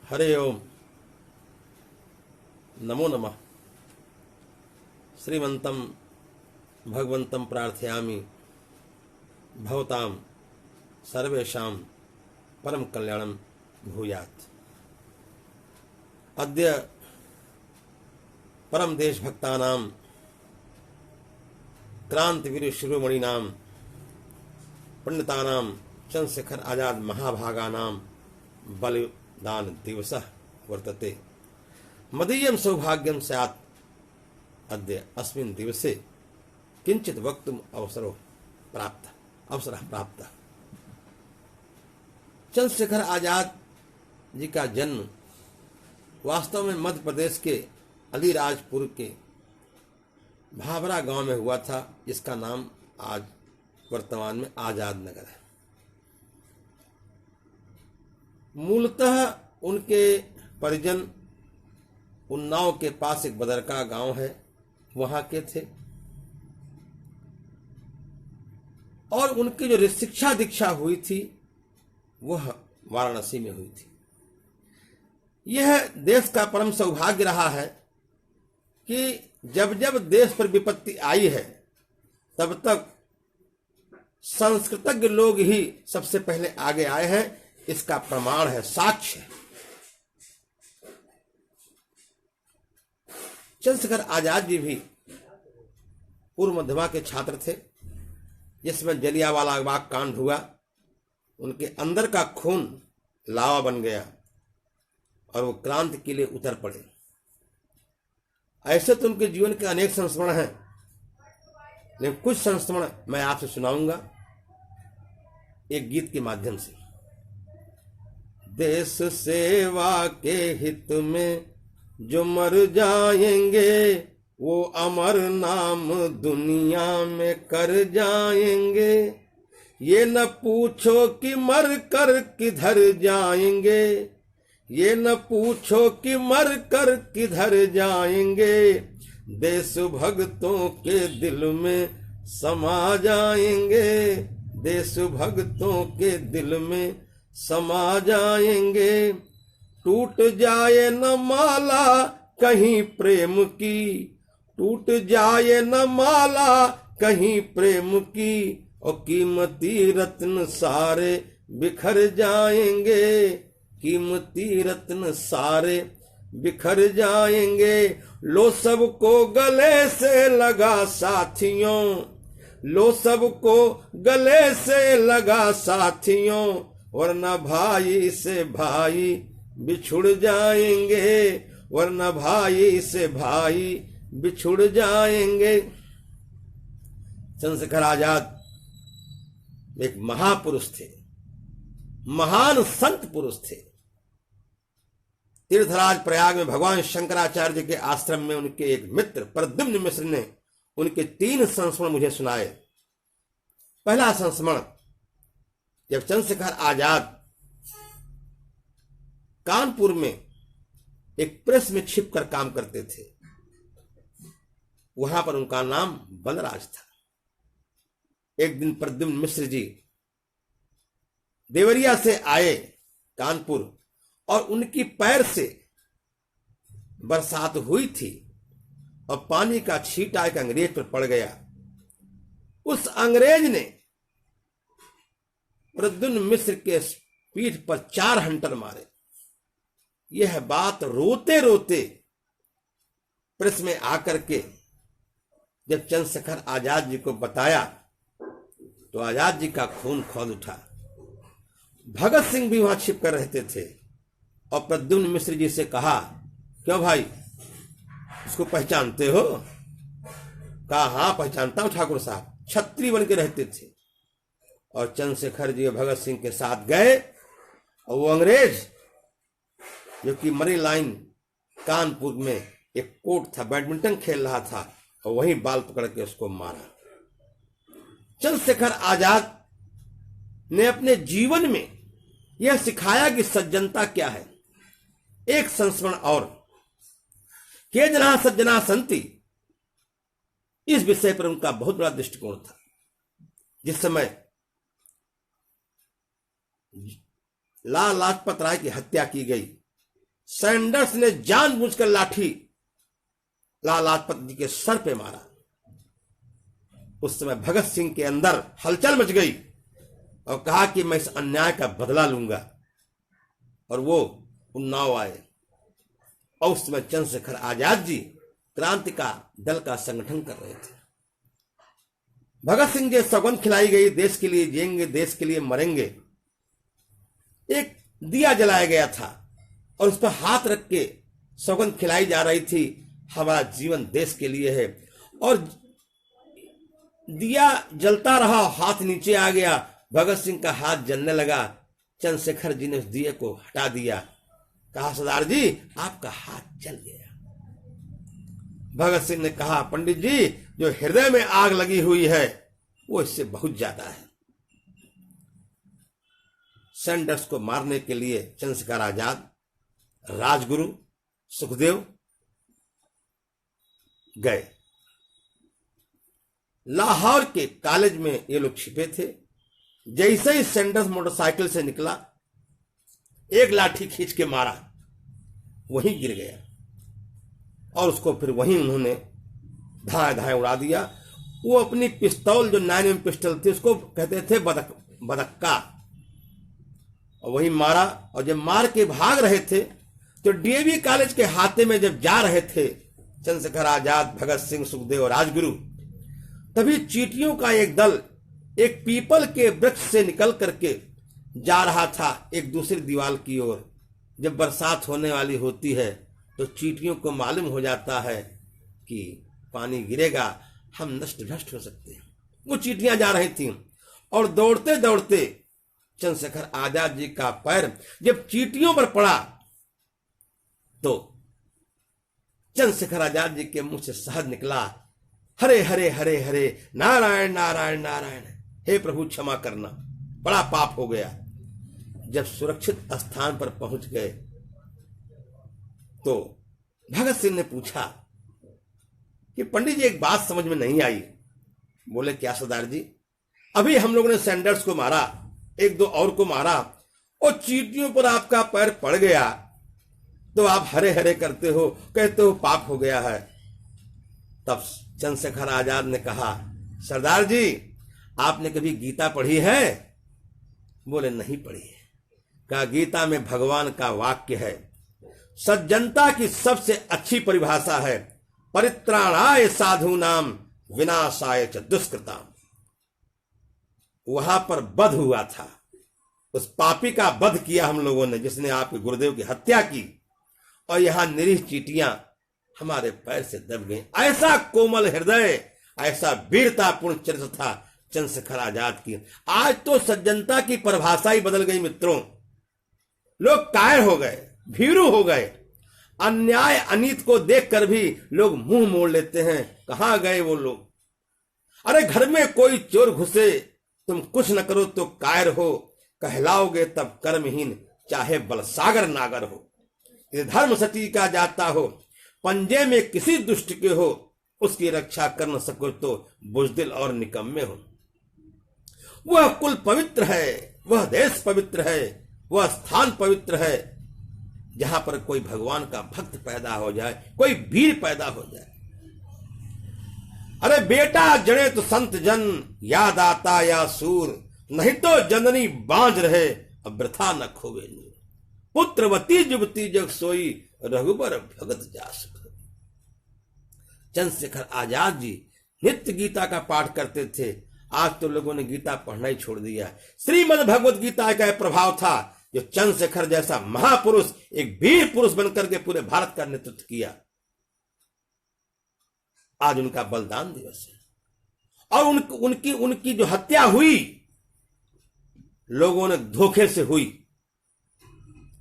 हरे ओम नमो नमः। श्रीमन्तं भगवन्तं प्रार्थयामि भवतां सर्वेषां परम कल्याणं भूयात्। अद्य परम देशभक्तानां क्रांतिवीर शिरोमणीनां पंडितानां चंद्रशेखर आजाद महाभागानां बलिदान दिवसः वर्तते। मदीयं सौभाग्यं स्यात् अद्य अस्मिन् दिवसे किंचित वक्तुम् अवसरः प्राप्तः। चंद्रशेखर आजाद जी का जन्म वास्तव में मध्य प्रदेश के अलीराजपुर के भाभरा गांव में हुआ था, जिसका नाम आज वर्तमान में आजाद नगर है। मूलतः उनके परिजन उन्नाव के पास एक बदरका गांव है, वहां के थे और उनकी जो शिक्षा दीक्षा हुई थी वह वाराणसी में हुई थी। यह देश का परम सौभाग्य रहा है कि जब जब देश पर विपत्ति आई है तब तक संस्कृतज्ञ लोग ही सबसे पहले आगे आए हैं। इसका प्रमाण है, साक्ष्य है। चंद्रशेखर आजाद जी भी पूर्व मध्यमा के छात्र थे, जिसमें जलियांवाला बाग कांड हुआ। उनके अंदर का खून लावा बन गया और वो क्रांति के लिए उतर पड़े। ऐसे तो उनके जीवन के अनेक संस्मरण हैं, लेकिन कुछ संस्मरण मैं आपसे सुनाऊंगा एक गीत के माध्यम से। देश सेवा के हित में जो मर जाएंगे वो अमर नाम दुनिया में कर जाएंगे। ये न पूछो कि मर कर किधर जाएंगे, ये न पूछो कि मर कर किधर जाएंगे। देश भक्तों के दिल में समा जाएंगे, देश भक्तों के दिल में समा जाएंगे। टूट जाए न माला कहीं प्रेम की, टूट जाए न माला कहीं प्रेम की, और कीमती रत्न सारे बिखर जाएंगे, कीमती रत्न सारे बिखर जाएंगे। लो सबको गले से लगा साथियों, लो सबको गले से लगा साथियों, वरना भाई से भाई बिछुड़ जाएंगे, वरना भाई से भाई बिछुड़ जाएंगे। चंद्रशेखर आजाद एक महापुरुष थे, महान संत पुरुष थे। तीर्थराज प्रयाग में भगवान शंकराचार्य के आश्रम में उनके एक मित्र प्रद्युम्न मिश्र ने उनके 3 संस्मरण मुझे सुनाए। पहला संस्मरण, जब चंद्रशेखर आजाद कानपुर में एक प्रेस में छिपकर काम करते थे, वहां पर उनका नाम बलराज था। एक दिन प्रद्युम्न मिश्र जी देवरिया से आए कानपुर, और उनकी पैर से बरसात हुई थी और पानी का छींटा एक अंग्रेज पर पड़ गया। उस अंग्रेज ने प्रद्युम्न मिश्र के पीठ पर 4 हंटर मारे। यह बात रोते रोते प्रेस में आकर के जब चंद्रशेखर आजाद जी को बताया तो आजाद जी का खून खौल उठा। भगत सिंह भी वहां छिप कर रहते थे और प्रद्युम्न मिश्र जी से कहा, क्यों भाई, इसको पहचानते हो? कहा, हाँ पहचानता हूं ठाकुर साहब। छत्री बन के रहते थे। और चंद्रशेखर जी भगत सिंह के साथ गए और वो अंग्रेज जो कि मरी लाइन कानपुर में एक कोर्ट था, बैडमिंटन खेल रहा था, और वहीं बाल पकड़ के उसको मारा। चंद्रशेखर आजाद ने अपने जीवन में यह सिखाया कि सज्जनता क्या है। एक संस्मरण और, के जना सज्जना संति, इस विषय पर उनका बहुत बड़ा दृष्टिकोण था। जिस समय लाल लाजपत राय की हत्या की गई सैंडर्स ने जानबूझकर लाठी लाला लाजपत जी के सर पे मारा। उस समय भगत सिंह के अंदर हलचल मच गई और कहा कि मैं इस अन्याय का बदला लूंगा। और वो उन्नाव आए और उस समय चंद्रशेखर आजाद जी क्रांति का दल का संगठन कर रहे थे। भगत सिंह जी सौगंध खिलाई गई, देश के लिए जिएंगे, देश के लिए मरेंगे। एक दिया जलाया गया था और उस पर हाथ रख के सौगंध खिलाई जा रही थी, हमारा जीवन देश के लिए है। और दिया जलता रहा, हाथ नीचे आ गया, भगत सिंह का हाथ जलने लगा। चंद्रशेखर जी ने उस दिए को हटा दिया, कहा सरदार जी आपका हाथ जल गया। भगत सिंह ने कहा पंडित जी जो हृदय में आग लगी हुई है वो इससे बहुत ज्यादा है। सैंडर्स को मारने के लिए चंद्रशेखर आजाद, राजगुरु, सुखदेव गए। लाहौर के कॉलेज में ये लोग छिपे थे। जैसे ही सैंडर्स मोटरसाइकिल से निकला, एक लाठी खींच के मारा, वहीं गिर गया और उसको फिर वहीं उन्होंने धाए धाए उड़ा दिया। वो अपनी पिस्तौल जो 9mm पिस्टल थी उसको कहते थे बदक्का, और वहीं मारा। और जब मार के भाग रहे थे तो डीएवी कॉलेज के हाथे में जब जा रहे थे चंद्रशेखर आजाद, भगत सिंह, सुखदेव और राजगुरु, तभी चींटियों का एक दल एक पीपल के वृक्ष से निकल करके जा रहा था एक दूसरी दीवार की ओर। जब बरसात होने वाली होती है तो चींटियों को मालूम हो जाता है कि पानी गिरेगा, हम नष्ट भ्रष्ट हो सकते हैं। वो चींटियां जा रही थीं और दौड़ते दौड़ते चंद्रशेखर आजाद जी का पैर जब चींटियों पर पड़ा तो चंद्रशेखर आजाद जी के मुंह से शब्द निकला, हरे हरे हरे हरे नारायण नारायण नारायण, हे प्रभु क्षमा करना, बड़ा पाप हो गया। जब सुरक्षित स्थान पर पहुंच गए तो भगत सिंह ने पूछा कि पंडित जी एक बात समझ में नहीं आई। बोले क्या सरदार जी? अभी हम लोगों ने सैंडर्स को मारा, एक दो और को मारा और चींटियों पर आपका पैर पड़ गया तो आप हरे हरे करते हो, कहते हो पाप हो गया है। तब चंद्रशेखर आजाद ने कहा सरदार जी आपने कभी गीता पढ़ी है? बोले नहीं पढ़ी है। कहा गीता में भगवान का वाक्य है, सज्जनता की सबसे अच्छी परिभाषा है, परित्राणाय साधूनाम विनाशाय च दुष्कृताम। वहां पर वध हुआ था, उस पापी का वध किया हम लोगों ने जिसने आपके गुरुदेव की हत्या की, और यहां निरीह चींटियां हमारे पैर से दब गई। ऐसा कोमल हृदय, ऐसा वीरतापूर्ण चरित्र था चंद्रशेखर आजाद की। आज तो सज्जनता की परिभाषा ही बदल गई मित्रों। लोग कायर हो गए, भीरू हो गए। अन्याय अनीत को देखकर भी लोग मुंह मोड़ लेते हैं। कहां गए वो लोग? अरे घर में कोई चोर घुसे, तुम कुछ न करो तो कायर हो, कहलाओगे तब कर्महीन, चाहे बलसागर नागर हो। यदि धर्म सती का जाता हो, पंजे में किसी दुष्ट के हो, उसकी रक्षा कर न सको तो बुजदिल और निकम्मे हो। वह कुल पवित्र है, वह देश पवित्र है, वह स्थान पवित्र है जहां पर कोई भगवान का भक्त पैदा हो जाए, कोई वीर पैदा हो जाए। अरे बेटा जड़े तो संत जन, याद आता या सूर, नहीं तो जननी बांझ रहे, अब वृथा न खोवे नूर। पुत्रवती जुबती जग सोई, रघुबर भगत जास। चंद्रशेखर आजाद जी नित्य गीता का पाठ करते थे। आज तो लोगों ने गीता पढ़ना ही छोड़ दिया। श्रीमद् भगवत गीता का प्रभाव था जो चंद्रशेखर जैसा महापुरुष, एक वीर पुरुष बनकर के पूरे भारत का नेतृत्व किया। आज उनका बलिदान दिवस है और उनकी जो हत्या हुई लोगों ने धोखे से हुई।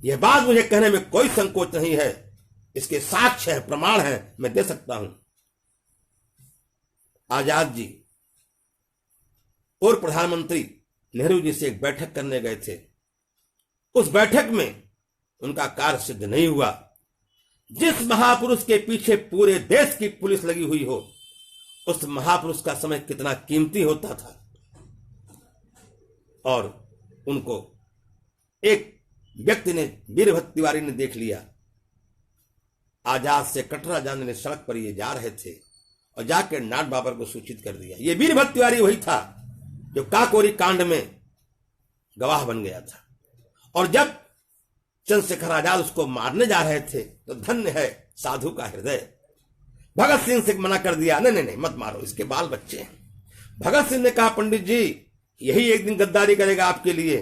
यह बात मुझे कहने में कोई संकोच नहीं है, इसके साक्ष्य है, प्रमाण है, मैं दे सकता हूं। आजाद जी और प्रधानमंत्री नेहरू जी से एक बैठक करने गए थे। उस बैठक में उनका कार्य सिद्ध नहीं हुआ। जिस महापुरुष के पीछे पूरे देश की पुलिस लगी हुई हो, उस महापुरुष का समय कितना कीमती होता था। और उनको एक व्यक्ति ने, वीरभद्र तिवारी ने देख लिया आजाद से कटरा जाने वाली सड़क पर ये जा रहे थे और जाकर नाथ बाबर को सूचित कर दिया। ये वीरभद्र तिवारी वही था जो काकोरी कांड में गवाह बन गया था। और जब चंद्रशेखर आजाद उसको मारने जा रहे थे तो धन्य है साधु का हृदय, भगत सिंह से मना कर दिया, नहीं नहीं नहीं मत मारो, इसके बाल बच्चे हैं। भगत सिंह ने कहा पंडित जी यही एक दिन गद्दारी करेगा आपके लिए,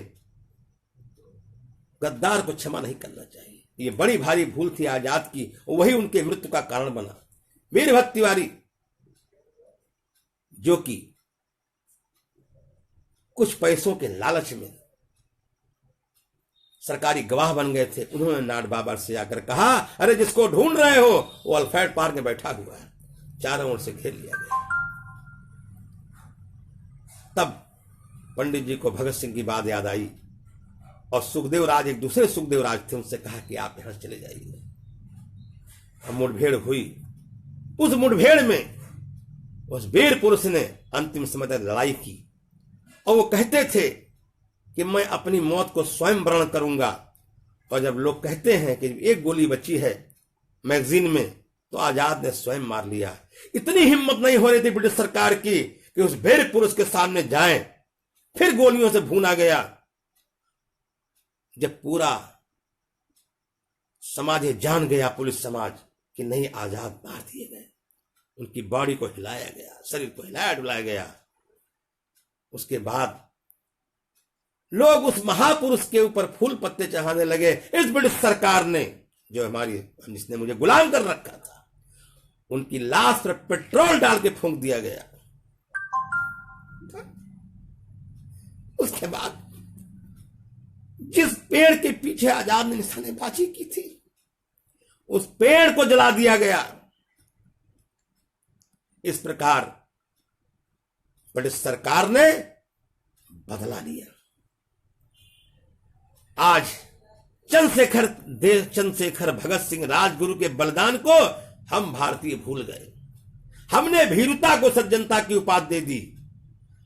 गद्दार को क्षमा नहीं करना चाहिए। ये बड़ी भारी भूल थी आजाद की, वही उनके मृत्यु का कारण बना। वीरभद्र तिवारी जो कि कुछ पैसों के लालच में सरकारी गवाह बन गए थे, उन्होंने नाथ बाबर से आकर कहा अरे जिसको ढूंढ रहे हो वो अल्फ्रेड पार्क में बैठा हुआ है। चारों ओर से घेर लिया गया। तब पंडित जी को भगत सिंह की बात याद आई और सुखदेव राज, एक दूसरे सुखदेव राज थे, उनसे कहा कि आप यहां चले जाइए। अब मुठभेड़ हुई। उस मुठभेड़ में उस वीर पुरुष ने अंतिम समय तक लड़ाई की और वो कहते थे कि मैं अपनी मौत को स्वयं वर्ण करूंगा। और जब लोग कहते हैं कि एक गोली बची है मैगजीन में, तो आजाद ने स्वयं मार लिया। इतनी हिम्मत नहीं हो रही थी ब्रिटिश सरकार की कि उस वीर पुरुष के सामने जाएं। फिर गोलियों से भूना गया। जब पूरा समाज जान गया, पुलिस समाज, कि नहीं आजाद मार दिए गए, उनकी बॉडी को हिलाया गया, शरीर को हिलाया डुलाया गया। उसके बाद लोग उस महापुरुष के ऊपर फूल पत्ते चढ़ाने लगे। इस ब्रिटिश सरकार ने, जो हमारी, जिसने मुझे गुलाम कर रखा था, उनकी लाश पर पेट्रोल डाल के फूंक दिया गया। उसके बाद जिस पेड़ के पीछे आजाद ने निशानेबाजी की थी, उस पेड़ को जला दिया गया। इस प्रकार ब्रिटिश सरकार ने बदला लिया। आज चंद्रशेखर भगत सिंह राजगुरु के बलिदान को हम भारतीय भूल गए। हमने भीरुता को सज्जनता की उपाधि दे दी,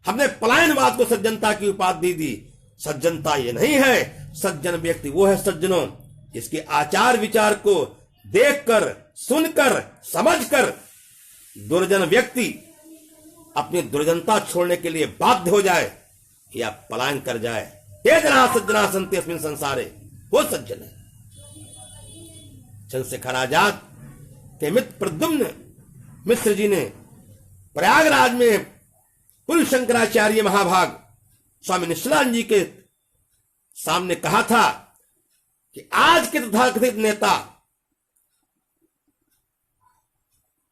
हमने पलायनवाद को सज्जनता की उपाधि दी। सज्जनता ये नहीं है, सज्जन व्यक्ति वो है सज्जनों जिसके आचार विचार को देखकर, सुनकर, समझकर दुर्जन व्यक्ति अपनी दुर्जनता छोड़ने के लिए बाध्य हो जाए या पलायन कर जाए। तेजना सज्जना संति अस्मिन् संसारे, वो सज्जन है। चंद्रशेखर आजाद के मित्र प्रद्युम्न मिश्र जी ने प्रयागराज में कुल शंकराचार्य महाभाग स्वामी निष्ठलानंद जी के सामने कहा था कि आज के तथाकथित नेता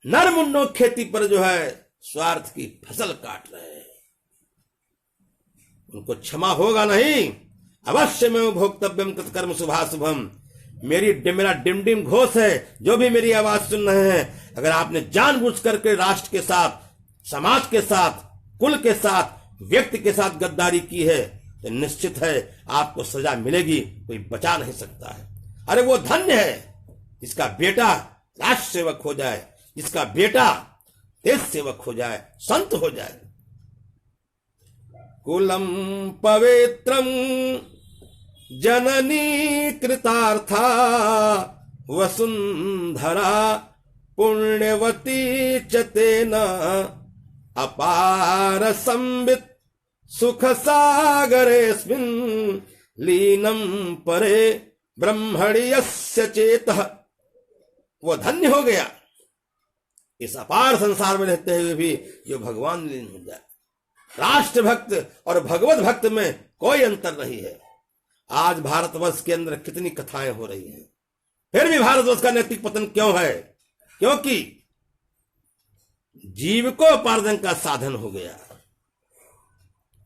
नरमुन्नो खेती पर जो है स्वार्थ की फसल काट रहे हैं, उनको क्षमा होगा नहीं। अवश्य में भोक्तव्यम तत्कर्म शुभाशुभम। मेरा डिमडिम घोष है, जो भी मेरी आवाज सुन रहे हैं, अगर आपने जानबूझ करके राष्ट्र के साथ, समाज के साथ, कुल के साथ, व्यक्ति के साथ गद्दारी की है तो निश्चित है आपको सजा मिलेगी, कोई बचा नहीं सकता है। अरे वो धन्य है जिसका बेटा राष्ट्र सेवक हो जाए, जिसका बेटा देश सेवक हो जाए, संत हो जाए। कुलम पवित्रम जननी कृतार्था वसुंधरा पुण्यवती चतेन अपार संबित सुख सागरेस्मिन् लीनम परे ब्रह्मणि यस्य चेतः। वो धन्य हो गया इस अपार संसार में रहते हुए भी जो भगवान लीन हो जाए। राष्ट्र भक्त और भगवत भक्त में कोई अंतर नहीं है। आज भारतवर्ष के अंदर कितनी कथाएं हो रही हैं, फिर भी भारतवर्ष का नैतिक पतन क्यों है? क्योंकि जीविकोपार्जन का साधन हो गया।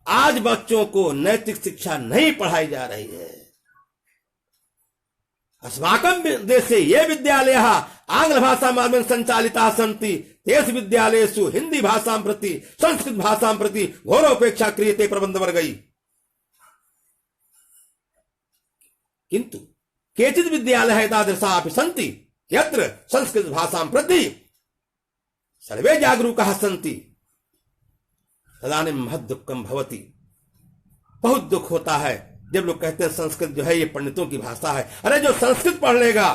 आज बच्चों को नैतिक शिक्षा नहीं पढ़ाई जा रही है। अस्माकं देशे ये विद्यालयाः आंग्ल भाषा माध्यमेन संचालिताः सन्ति, तेषु विद्यालयेषु हिंदी भाषां प्रति, संस्कृत भाषां प्रति घोरोपेक्षा क्रियते प्रबन्धवर्गैः। किन्तु केचित् विद्यालयाः एतादृशाः अपि सन्ति यत्र संस्कृत भाषां प्रति सर्वे जागरूकाः सन्ति। तदानीं महत् दुःखं भवति। बहुत दुख होता है जब लोग कहते हैं संस्कृत जो है ये पंडितों की भाषा है। अरे जो संस्कृत पढ़ लेगा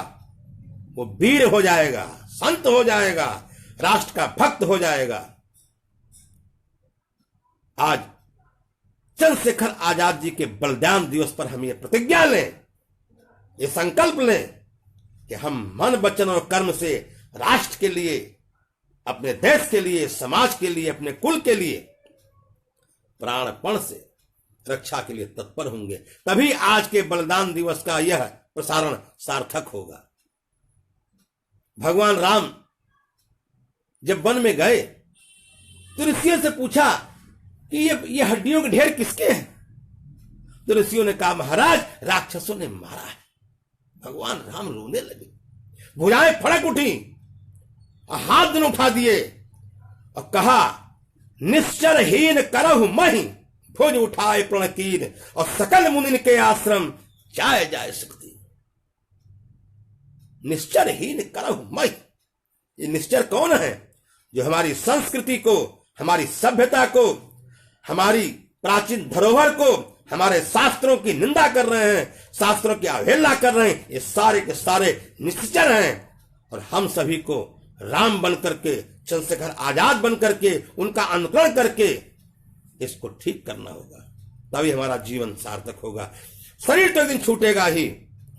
वो वीर हो जाएगा, संत हो जाएगा, राष्ट्र का भक्त हो जाएगा। आज चंद्रशेखर आजाद जी के बलिदान दिवस पर हम ये प्रतिज्ञा लें, ये संकल्प लें कि हम मन वचन और कर्म से राष्ट्र के लिए, अपने देश के लिए, समाज के लिए, अपने कुल के लिए प्राणपण से रक्षा के लिए तत्पर होंगे। तभी आज के बलिदान दिवस का यह प्रसारण सार्थक होगा। भगवान राम जब वन में गए तो ऋषियों से पूछा कि ये हड्डियों के ढेर किसके हैं? तो ऋषियों ने कहा, महाराज राक्षसों ने मारा है। भगवान राम रोने लगे, भुजाएं फड़क उठी और हाथ दोनों उठा दिए और कहा, निश्चरहीन करहु महि भुज उठाए प्रणकीन और सकल मुनिन के आश्रम जाए जाए शक्ति। निश्चरहीन करहु महि, ये निश्चर कौन है? जो हमारी संस्कृति को, हमारी सभ्यता को, हमारी प्राचीन धरोहर को, हमारे शास्त्रों की निंदा कर रहे हैं, शास्त्रों की अवहेलना कर रहे हैं, ये सारे के सारे निश्चर हैं। और हम सभी को राम बनकर के, चंद्रशेखर आजाद बनकर के, उनका अनुकरण करके इसको ठीक करना होगा, तभी हमारा जीवन सार्थक होगा। शरीर तो एक दिन छूटेगा ही,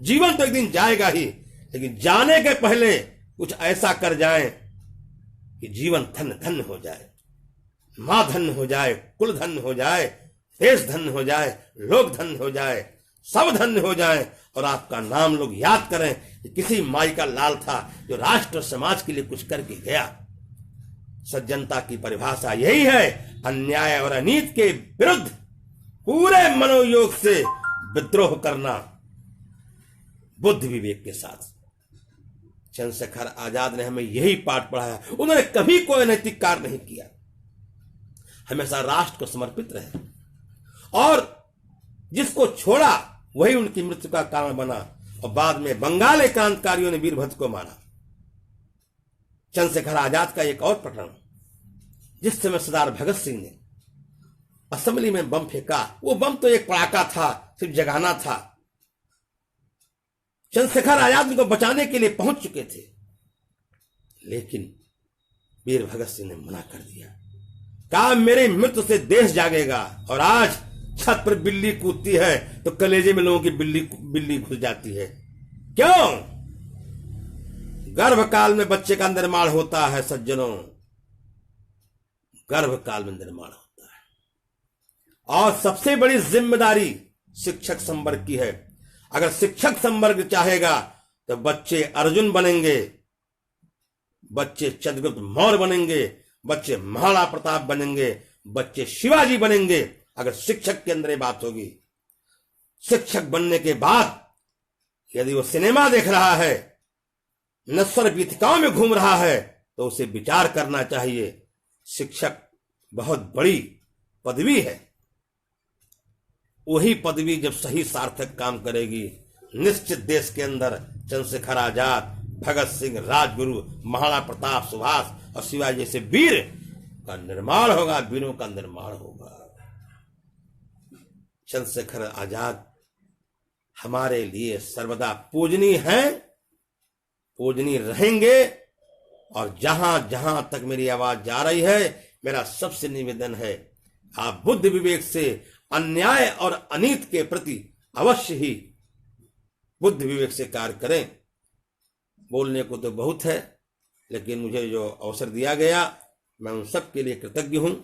जीवन तो एक दिन जाएगा ही, लेकिन जाने के पहले कुछ ऐसा कर जाएं कि जीवन धन्य धन्य हो जाए, मां धन्य हो जाए, कुल धन्य हो जाए, देश धन्य हो जाए, लोग धन्य हो जाए, सब धन्य हो जाए। और आपका नाम लोग याद करें कि किसी माई का लाल था जो राष्ट्र और समाज के लिए कुछ करके गया। सज्जनता की परिभाषा यही है, अन्याय और अनीति के विरुद्ध पूरे मनोयोग से विद्रोह करना, बुद्धि विवेक के साथ। चंद्रशेखर आजाद ने हमें यही पाठ पढ़ाया। उन्होंने कभी कोई नैतिक कार्य नहीं किया, हमेशा राष्ट्र को समर्पित रहे, और जिसको छोड़ा वही उनकी मृत्यु का कारण बना। और बाद में बंगाली क्रांतिकारियों ने वीरभद्र को मारा। चंद्रशेखर आजाद का एक और प्रकरण, जिस समय सरदार भगत सिंह ने असेंबली में बम फेंका, वो बम तो एक पड़ाका था, सिर्फ जगाना था। चंद्रशेखर आजाद उनको बचाने के लिए पहुंच चुके थे, लेकिन वीर भगत सिंह ने मना कर दिया, कहा मेरी मृत्यु से देश जागेगा। और आज छत पर बिल्ली कूदती है तो कलेजे में लोगों की बिल्ली घुस जाती है। क्यों? गर्भकाल में बच्चे का निर्माण होता है सज्जनों, गर्भकाल में निर्माण होता है। और सबसे बड़ी जिम्मेदारी शिक्षक संवर्ग की है। अगर शिक्षक संवर्ग चाहेगा तो बच्चे अर्जुन बनेंगे, बच्चे चंद्रगुप्त मौर्य बनेंगे, बच्चे महाराणा प्रताप बनेंगे, बच्चे शिवाजी बनेंगे। अगर शिक्षक के अंदर ये बात होगी, शिक्षक बनने के बाद यदि वो सिनेमा देख रहा है, नश्वर गीतिकाओं में घूम रहा है, तो उसे विचार करना चाहिए। शिक्षक बहुत बड़ी पदवी है, वही पदवी जब सही सार्थक काम करेगी, निश्चित देश के अंदर चंद्रशेखर आजाद, भगत सिंह, राजगुरु, महाराणा प्रताप, सुभाष और शिवाजी जैसे वीर का निर्माण होगा, वीरों का निर्माण होगा। चंद्रशेखर आजाद हमारे लिए सर्वदा पूजनीय हैं, पूजनीय रहेंगे। और जहां जहां तक मेरी आवाज जा रही है, मेरा सबसे निवेदन है, आप बुद्धि विवेक से अन्याय और अनीति के प्रति अवश्य ही बुद्धि विवेक से कार्य करें। बोलने को तो बहुत है, लेकिन मुझे जो अवसर दिया गया, मैं उन सब के लिए कृतज्ञ हूं।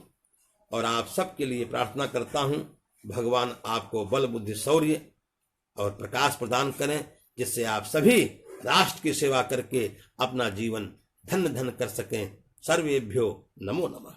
और आप सब के लिए प्रार्थना करता हूं, भगवान आपको बल, बुद्धि, शौर्य और प्रकाश प्रदान करें, जिससे आप सभी राष्ट्र की सेवा करके अपना जीवन धन्य धन्य कर सकें। सर्वेभ्यो नमो नमः।